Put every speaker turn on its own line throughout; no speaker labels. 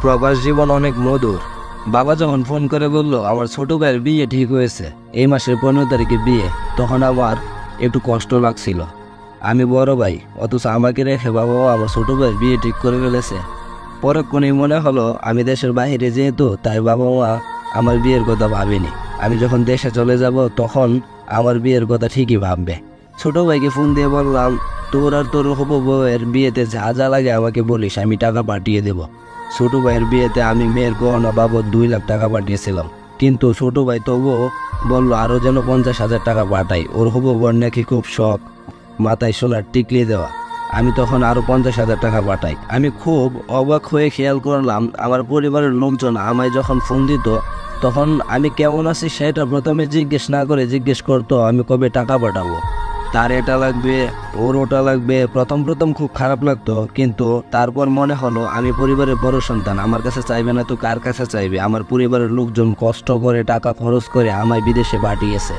প্রবাস জীবন অনেক মধুর। বাবা যখন ফোন করে বলল আমার ছোট ভাইয়ের বিয়ে ঠিক হয়েছে, এই মাসের 15 তারিখে বিয়ে, তখন আমার একটু কষ্ট লাগছিল। আমি বড় ভাই, অথচ আমাকে রেখে বাবাও আমার ছোট ভাইয়ের বিয়ে ঠিক করে ফেলেছে। পরক্ষণেই মনে হলো আমি দেশের বাইরে যেহেতু, তাই বাবা মা আমার বিয়ের কথা ভাবেনি। আমি যখন দেশে চলে যাব তখন আমার বিয়ের কথা ঠিকই ভাববে। ছোট ভাইকে ফোন দিয়ে বললাম, তোর আর তোর হবু বউয়ের বিয়েতে যা যা লাগে আমাকে বলিস, আমি টাকা পাঠিয়ে দেব। ছোট ভাইয়ের বিয়েতে আমি মেয়ের গহনা বাবদ 2 লাখ টাকা পাঠিয়েছিলাম, কিন্তু ছোট ভাই তবুও বললো আরও যেন 50,000 টাকা পাঠাই। ওর হবু বর নাকি খুব শখ মাথায় সোনার টিকলি দেওয়া। আমি তখন আরও 50,000 টাকা পাঠাই। আমি খুব অবাক হয়ে খেয়াল করলাম আমার পরিবারের লোকজন আমায় যখন ফোন দিত তখন আমি কেমন আছি সেটা প্রথমে জিজ্ঞেস না করে জিজ্ঞেস করতো আমি কবে টাকা পাঠাবো, তার এটা লাগবে, ওর ওটা লাগবে। প্রথম খুব খারাপ লাগতো, কিন্তু তারপর মনে হলো আমি পরিবারের বড় সন্তান, আমার কাছে চাইবে না তো কার কাছে চাইবে। আমার পরিবারের লোকজন কষ্ট করে টাকা খরচ করে আমায় বিদেশে পাঠিয়েছে,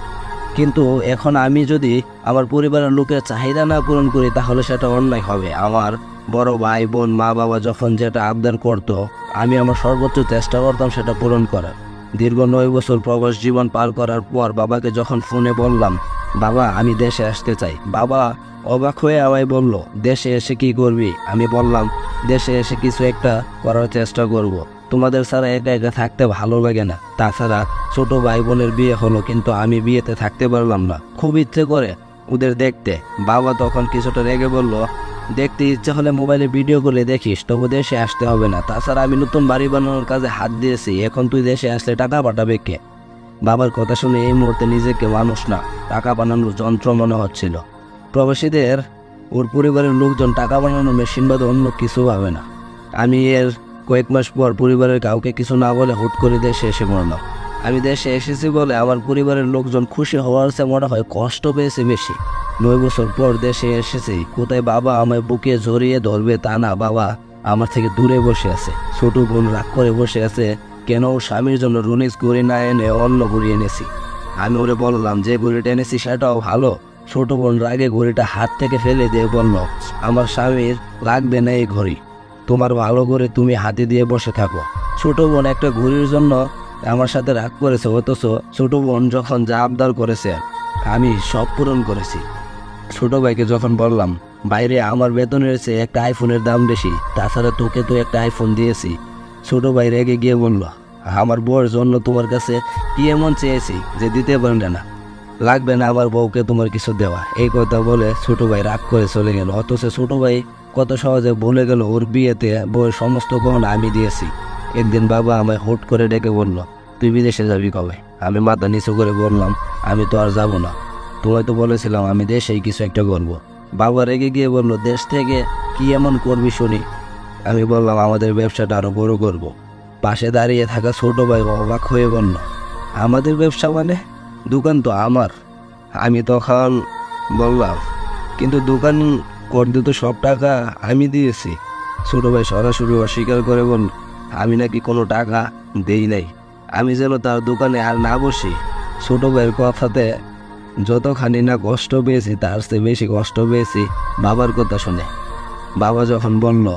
কিন্তু এখন আমি যদি আমার পরিবারের লোকের চাহিদা না পূরণ করি তাহলে সেটা অন্যায় হবে। আমার বড় ভাই বোন মা বাবা যখন যেটা আবদার করতো আমি আমার সর্বোচ্চ চেষ্টা করতাম সেটা পূরণ করার। দীর্ঘ 9 বছর প্রবাস জীবন পার করার পর বাবাকে যখন ফোনে বললাম বাবা আমি দেশে আসতে চাই, বাবা অবাক হয়ে আমায় বলল দেশে এসে কি করবি? আমি বললাম দেশে এসে কিছু একটা করার চেষ্টা করব। তোমাদের ছাড়া একা একা থাকতে ভালো লাগে না, তাছাড়া ছোট ভাই বোনের বিয়ে হলো কিন্তু আমি বিয়েতে থাকতে পারলাম না, খুব ইচ্ছে করে ওদের দেখতে। বাবা তখন কিছুটা রেগে বলল, দেখতে ইচ্ছে হলে মোবাইলে ভিডিও করে দেখিস, তবু দেশে আসতে হবে না। তাছাড়া আমি নতুন বাড়ি বানানোর কাজে হাত দিয়েছি, এখন তুই দেশে আসলে টাকা পাঠাবে কে? বাবার কথা শুনে এই মুহূর্তে নিজেকে মানুষ না টাকা বানানোর যন্ত্র মনে হচ্ছিল। প্রবাসীদের ওর পরিবারের লোকজন টাকা বানানোর মেশিন বাদে অন্য কিছু ভাবে না। আমি এর কয়েক মাস পর পরিবারের কাউকে কিছু না বলে হুট করে দেশে এসে পড়লাম। আমি দেশে এসেছি বলে আমার পরিবারের লোকজন খুশি হওয়ার চেয়ে মনে হয় কষ্ট পেয়েছে বেশি। 9 বছর পর দেশে এসেছি, কোথায় বাবা আমায় বুকে জড়িয়ে ধরবে তা না, বাবা আমার থেকে দূরে বসে আছে। ছোট বোন রাগ করে বসে আছে কেন ওর স্বামীর জন্য রুনিক্স ঘড়ি না এনে অন্য ঘড়ি এনেছি। আমি ওরে বললাম যে ঘড়িটা এনেছি সেটাও ভালো। ছোট বোন রাগে ঘড়িটা হাত থেকে ফেলে দিয়ে বলল, আমার স্বামীর লাগবে না এই ঘড়ি, তোমার ভালো করে তুমি হাতে দিয়ে বসে থাকো। ছোট বোন একটা ঘড়ির জন্য আমার সাথে রাগ করেছে, অথচ ছোট বোন যখন যা আবদার করেছে আমি সব পূরণ করেছি। ছোট ভাইকে যখন বললাম বাইরে আমার বেতনের চেয়ে একটা আইফোনের দাম বেশি, তাছাড়া তোকে তো একটা আইফোন দিয়েছি, ছোট ভাই রেগে গিয়ে বলল, আমার বউয়ের জন্য তোমার কাছে কি এমন চেয়েছি যে দিতে পারবে না? লাগবে না আমার বউকে তোমার কিছু দেওয়া। এই কথা বলে ছোট ভাই রাগ করে চলে গেল, অথচ ছোট ভাই কত সহজে ভুলে গেল ওর বিয়েতে বউয়ের সমস্ত গহনা আমি দিয়েছি। একদিন বাবা আমায় হুট করে ডেকে বলল, তুই বিদেশে যাবি কবে? আমি মাথা নিচু করে বললাম, আমি তো আর যাবো না, তোমায় তো বলেছিলাম আমি দেশেই কিছু একটা করবো। বাবা রেগে গিয়ে বলল, দেশ থেকে কি এমন করবি শুনি? আমি বললাম আমাদের ব্যবসাটা আরো বড় করব। পাশে দাঁড়িয়ে থাকা ছোট ভাই অবাক হয়ে বলল, আমাদের ব্যবসা মানে? দোকান তো আমার। আমি তখন বললাম, কিন্তু দোকান করতে তো সব টাকা আমি দিয়েছি। ছোট ভাই সরাসরি অস্বীকার করে বলল, আমি নাকি কোনো টাকা দেই নাই, আমি যেন তার দোকানে আর না বসি। ছোট ভাইয়ের কথাতে যতখানি না কষ্ট পেয়েছি তার চেয়ে বেশি কষ্ট পেয়েছি বাবার কথা শুনে। বাবা যখন বলল,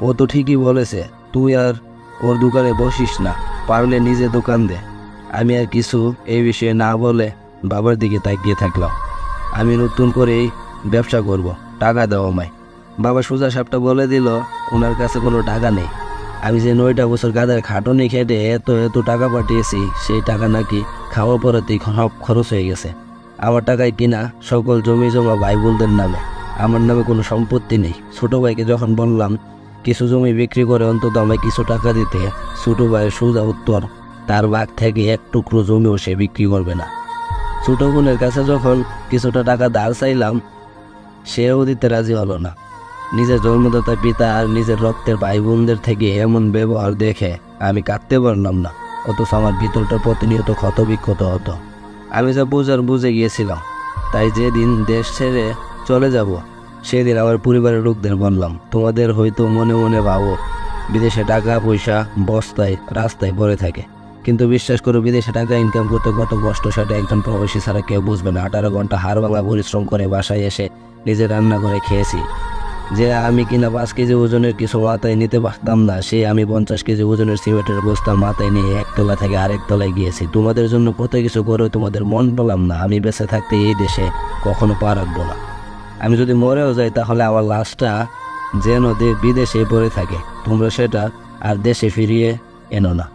ও তো ঠিকই বলেছে, তুই আর ওর দোকানে বসিস না, পারলে নিজে দোকান দে। আমি আর কিছু এই বিষয়ে না বলে বাবার দিকে তাকিয়ে থাকলাম। আমি নতুন করেই ব্যবসা করব, টাকা দাও আমায়। বাবা সোজা সাপটা বলে দিল, ওনার কাছে কোনো টাকা নেই। আমি যে 9টা বছর গাদার খাটনি খেটে এত টাকা পাঠিয়েছি, সেই টাকা নাকি খাওয়া পড়াতেই সব খরচ হয়ে গেছে। আমার টাকায় কিনা সকল জমি জমা ভাই বোনদের নামে, আমার নামে কোনো সম্পত্তি নেই। ছোট ভাইকে যখন বললাম কিছু জমি বিক্রি করে অন্তত আমায় কিছু টাকা দিতে, ছোট ভাইয়ের সোজা উত্তর, তার ভাগ থেকে এক টুকরো জমিও সে বিক্রি করবে না। ছোট বোনের কাছে যখন কিছুটা টাকা ধার চাইলাম, সেও দিতে রাজি হলো না। নিজের জন্মদাতা পিতা আর নিজের রক্তের ভাই বোনদের থেকে এমন ব্যবহার দেখে আমি কাঁদতে পারলাম না, অথচ আমার ভিতরটা প্রতিনিয়ত ক্ষতবিক্ষত হতো। আমি যা বোঝার বুঝে গিয়েছিলাম, তাই যেদিন দেশ ছেড়ে চলে যাব সেদিন আমার পরিবারের লোকদের বললাম, তোমাদের হয়তো মনে মনে ভাবো বিদেশে টাকা পয়সা বস্তায় রাস্তায় পড়ে থাকে, কিন্তু বিশ্বাস করো বিদেশে টাকা ইনকাম করতে কত কষ্ট সেটা একজন প্রবাসী ছাড়া কেউ বুঝবে না। 18 ঘন্টা হাড় ভাঙা পরিশ্রম করে বাসায় এসে নিজে রান্না করে খেয়েছি, যে আমি কিনা 5 কেজি ওজনের কিছু মাথায় নিতে পারতাম না, সে আমি 50 কেজি ওজনের সিমেন্টের বস্তা মাথায় নিয়ে একতলা থেকে আরেক তলায় গিয়েছি। তোমাদের জন্য কত কিছু করে তোমাদের মন পেলাম না। আমি বেঁচে থাকতে এই দেশে কখনো পা রাখবো না। আমি যদি মরেও যাই তাহলে আমার লাশটা যেন বিদেশে পড়ে থাকে, তোমরা সেটা আর দেশে ফিরিয়ে এনো না।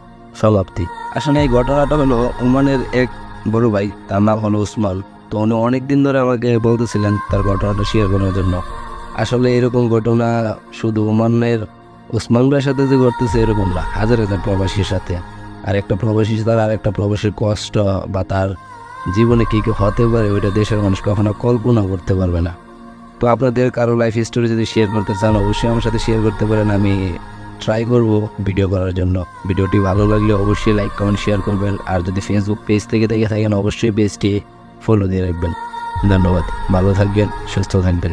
সমাপ্তি। আসলে এই ঘটনাটা হলো ওমানের এক বড় ভাই, তার নাম হলো উসমান। তো উনি অনেকদিন ধরে আমাকে বলতেছিলেন তার ঘটনাটা শেয়ার করার জন্য। আসলে এরকম ঘটনা শুধু ওমানের উসমান ভাইয়ের সাথে যে ঘটতেছে এরকম না, হাজার হাজার প্রবাসীর সাথে। আর একটা প্রবাসী তার আর একটা প্রবাসীর কষ্ট বা তার জীবনে কী কী হতে পারে ওইটা দেশের মানুষ কখনো কল্পনা করতে পারবে না। তো আপনাদের কারো লাইফ স্টোরি যদি শেয়ার করতে চান অবশ্যই আমার সাথে শেয়ার করতে পারেন। আমি ট্রাই করব ভিডিও করার জন্য। ভিডিওটি ভালো লাগলে অবশ্যই লাইক কমেন্ট শেয়ার করবেন। আর যদি ফেসবুক পেজ থেকে দেখে থাকেন অবশ্যই পেজটি ফলো দিয়ে রাখবেন। ধন্যবাদ। ভালো থাকবেন, সুস্থ থাকবেন।